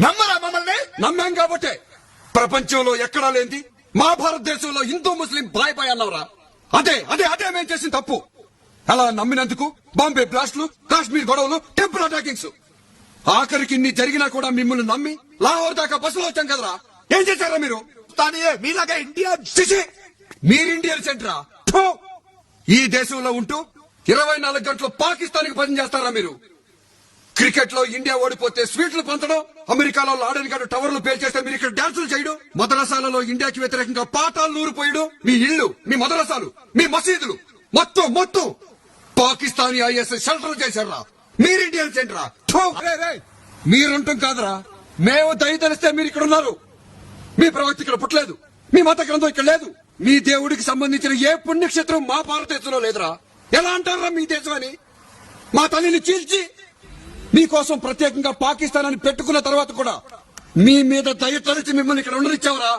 నమ్మరా మమ్మల్ని? నమ్మాం కాబట్టే ప్రపంచంలో ఎక్కడా లేంది మా భారతదేశంలో హిందూ ముస్లిం బాయ్ బాయ్ అన్నవరా. అదే అదే అదే మేము చేసిన తప్పు. అలా నమ్మినందుకు బాంబే బ్లాస్ట్లు, కాశ్మీర్ గొడవలు, టెంపుల్ అటాకింగ్స్, ఆఖరికి ఇన్ని జరిగినా కూడా మిమ్మల్ని నమ్మి లాహోర్ దాకా బస్సులో వచ్చాం కదరా. ఏం చేశారా మీరు? తానే మీలాగా ఇండియా చిచి, మీరు ఇండియన్ సెంటరా? థూ! ఈ దేశంలో ఉంటూ 24 గంటలు పాకిస్తాన్ కి పని చేస్తారా మీరు? క్రికెట్ లో ఇండియా ఓడిపోతే స్వీట్లు పంచడం, అమెరికాలో లాడెన్ గారు టవర్లు పేల్చేస్తే మీరు ఇక్కడ డాన్సులు చేయడం, మదరసాలలో ఇండియాకి వ్యతిరేకంగా పాఠాలు నూరిపోయడం, మీ ఇళ్లు, మీ మదరసాలు, మీ మసీదులు మొత్తం మొత్తం పాకిస్తానీ ఐఎస్ షెల్టర్ చేశారా. మీరు ఇండియన్ సెంటరా? థూ! మీరుంటాం కాదురా, మేము దయ తెలిస్తే మీరు ఇక్కడ ఉన్నారు. మీ ప్రవక్త ఇక్కడ పుట్టలేదు, మీ మత గ్రంథం ఇక్కడ లేదు, మీ దేవుడికి సంబంధించిన ఏ పుణ్యక్షేత్రం మా భారతదేశంలో లేదురా. ఎలా అంటారా మీ దేశం అని? మా తల్లిని చీల్చి మీకోసం ప్రత్యేకంగా పాకిస్తాన్ అని పెట్టుకున్న తర్వాత కూడా మీ మీద దయ తలిచి మిమ్మల్ని ఇక్కడ ఉండనిచ్చావరా.